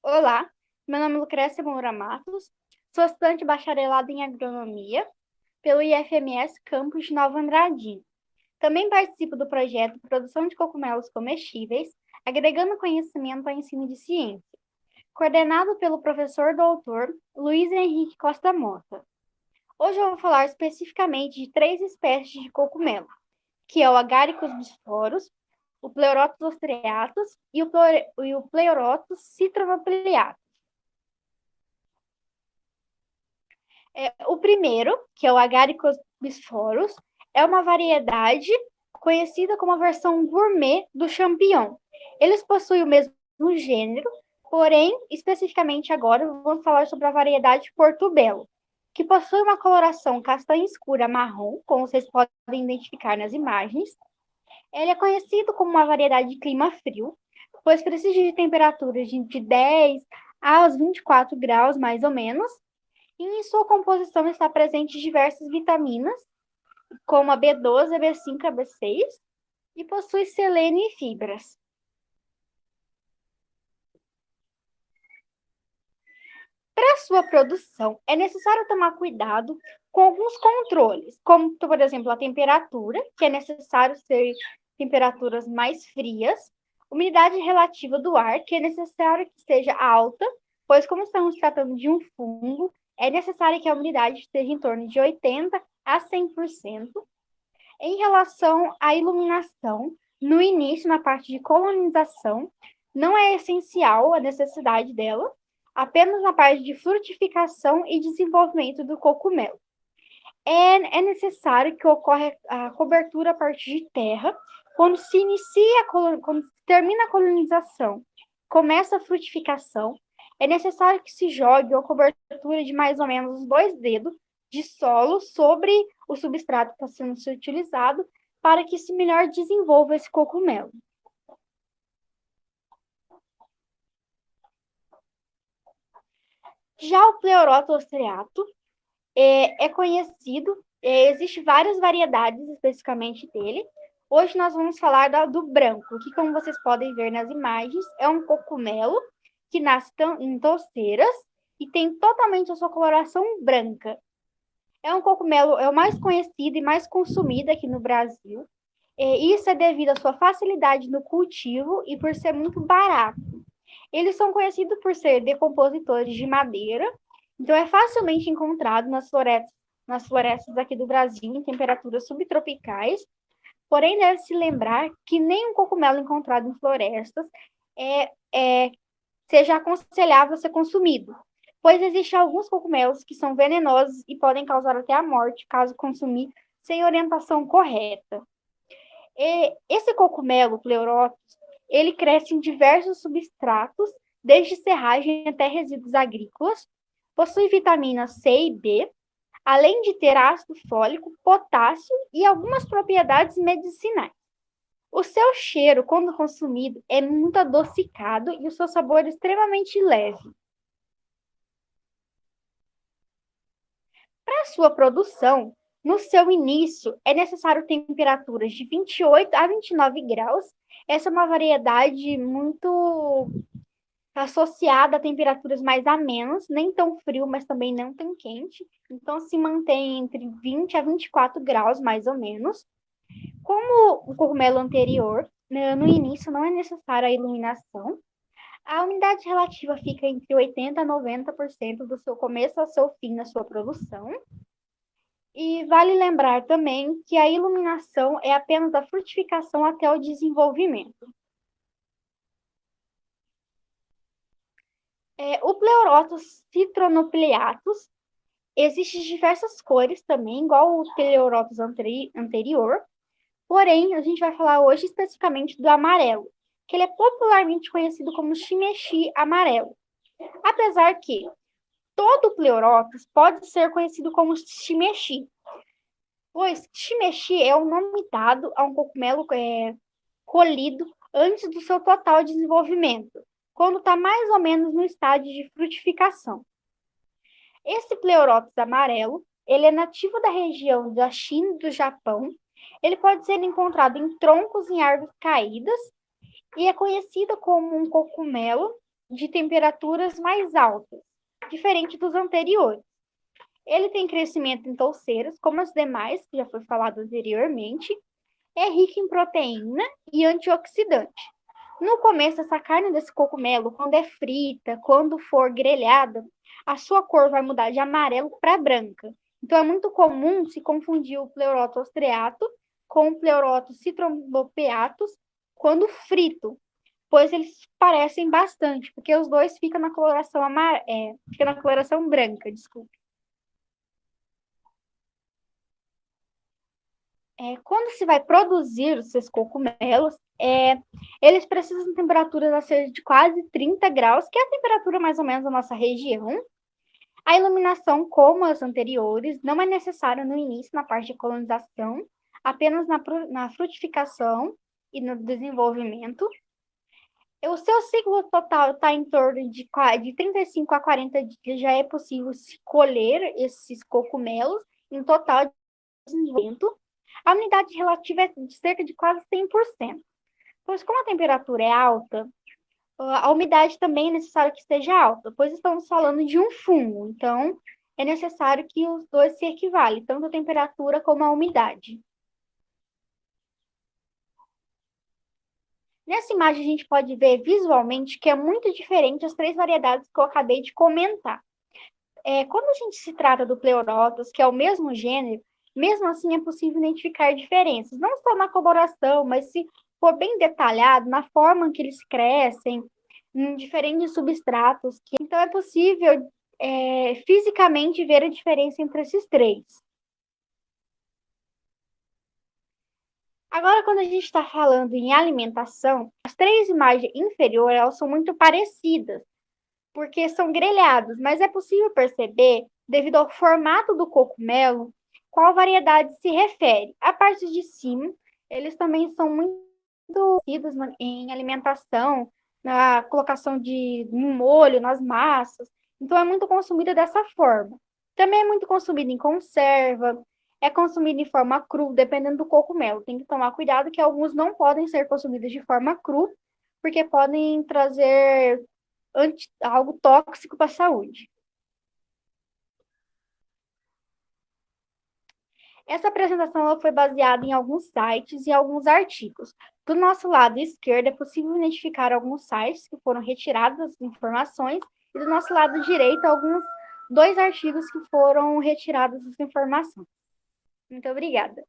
Olá, meu nome é Lucrécia Moura Matos, sou estudante bacharelado em agronomia pelo IFMS Campus de Nova Andradina. Também participo do projeto Produção de Cogumelos Comestíveis, agregando conhecimento ao ensino de ciência, coordenado pelo professor doutor Luiz Henrique Costa Mota. Hoje eu vou falar especificamente de três espécies de cogumelo, que é o Agaricus bisporus, o Pleurotus ostreatus e o Pleurotus citronopiliatus. O primeiro, que é o Agaricus bisporus, é uma variedade conhecida como a versão gourmet do champignon. Eles possuem o mesmo gênero, porém, especificamente agora, vamos falar sobre a variedade Portobello, que possui uma coloração castanha escura marrom, como vocês podem identificar nas imagens. Ele é conhecido como uma variedade de clima frio, pois precisa de temperaturas de 10 aos 24 graus, mais ou menos, e em sua composição está presente diversas vitaminas, como a B12, a B5, a B6, e possui selênio e fibras. Para sua produção, é necessário tomar cuidado com alguns controles, como, por exemplo, a temperatura, que é necessário ser temperaturas mais frias, umidade relativa do ar, que é necessário que seja alta, pois como estamos tratando de um fungo, é necessário que a umidade esteja em torno de 80 a 100%. Em relação à iluminação, no início, na parte de colonização, não é essencial a necessidade dela, apenas na parte de frutificação e desenvolvimento do cogumelo. É necessário que ocorra a cobertura a partir de terra, quando se inicia, quando termina a colonização, começa a frutificação, é necessário que se jogue uma cobertura de mais ou menos 2 dedos de solo sobre o substrato que está sendo utilizado para que se melhor desenvolva esse cogumelo. Já o Pleurotus ostreato é conhecido, existe várias variedades especificamente dele. Hoje nós vamos falar do branco, que como vocês podem ver nas imagens, é um cogumelo que nasce em tosteiras e tem totalmente a sua coloração branca. É um cogumelo, é o mais conhecido e mais consumido aqui no Brasil. Isso é devido à sua facilidade no cultivo e por ser muito barato. Eles são conhecidos por ser decompositores de madeira, então é facilmente encontrado nas florestas aqui do Brasil em temperaturas subtropicais. Porém, deve-se lembrar que nenhum cogumelo encontrado em florestas é, é, seja aconselhável ser consumido, pois existem alguns cogumelos que são venenosos e podem causar até a morte caso consumir sem orientação correta. Esse cogumelo, Pleurotus, ele cresce em diversos substratos, desde serragem até resíduos agrícolas, possui vitaminas C e B, além de ter ácido fólico, potássio e algumas propriedades medicinais. O seu cheiro, quando consumido, é muito adocicado e o seu sabor é extremamente leve. Para sua produção, no seu início, é necessário temperaturas de 28 a 29 graus. Essa é uma variedade muito associada a temperaturas mais amenas, nem tão frio, mas também não tão quente. Então, se mantém entre 20 a 24 graus, mais ou menos. Como o cogumelo anterior, no início não é necessária a iluminação. A umidade relativa fica entre 80% a 90% do seu começo ao seu fim na sua produção. E vale lembrar também que a iluminação é apenas a frutificação até o desenvolvimento. O Pleurotus citronopiliatus existem diversas cores também, igual o Pleurotus anterior, porém, a gente vai falar hoje especificamente do amarelo, que ele é popularmente conhecido como chimexi amarelo. Apesar que todo Pleurotus pode ser conhecido como chimexi, pois chimexi é o nome dado a um cogumelo colhido antes do seu total desenvolvimento, quando está mais ou menos no estágio de frutificação. Esse Pleurotus amarelo, ele é nativo da região da China e do Japão. Ele pode ser encontrado em troncos em árvores caídas e é conhecido como um cogumelo de temperaturas mais altas, diferente dos anteriores. Ele tem crescimento em touceiros, como os demais, que já foi falado anteriormente, é rico em proteína e antioxidante. No começo, essa carne desse cogumelo, quando é frita, quando for grelhada, a sua cor vai mudar de amarelo para branca. Então, é muito comum se confundir o Pleurotus ostreato com o Pleurotus citrombopeatus quando frito, pois eles parecem bastante, porque os dois ficam na coloração fica na coloração branca, desculpa. Quando se vai produzir os seus cogumelos, eles precisam de temperaturas acima de quase 30 graus, que é a temperatura mais ou menos da nossa região. A iluminação, como as anteriores, não é necessária no início, na parte de colonização, apenas na frutificação e no desenvolvimento. O seu ciclo total está em torno de 35 a 40 dias, já é possível se colher esses cogumelos em total de desenvolvimento. A umidade relativa é de cerca de quase 100%. Pois como a temperatura é alta, a umidade também é necessário que esteja alta, pois estamos falando de um fungo, então é necessário que os dois se equivalem, tanto a temperatura como a umidade. Nessa imagem a gente pode ver visualmente que é muito diferente as três variedades que eu acabei de comentar. Quando a gente se trata do Pleurotus, que é o mesmo gênero, mesmo assim é possível identificar diferenças, não só na coloração, mas se for bem detalhado, na forma que eles crescem, em diferentes substratos. Então é possível fisicamente ver a diferença entre esses três. Agora, quando a gente está falando em alimentação, as três imagens inferiores elas são muito parecidas, porque são grelhados, mas é possível perceber, devido ao formato do cogumelo, qual variedade se refere. A parte de cima, eles também são muito conhecidos em alimentação, na colocação de um molho, nas massas. Então, é muito consumida dessa forma. Também é muito consumida em conserva, é consumida em forma cru, dependendo do cogumelo. Tem que tomar cuidado que alguns não podem ser consumidos de forma cru, porque podem trazer algo tóxico para a saúde. Essa apresentação ela foi baseada em alguns sites e alguns artigos. Do nosso lado esquerdo, é possível identificar alguns sites que foram retiradas as informações, e do nosso lado direito, dois artigos que foram retiradas as informações. Muito obrigada.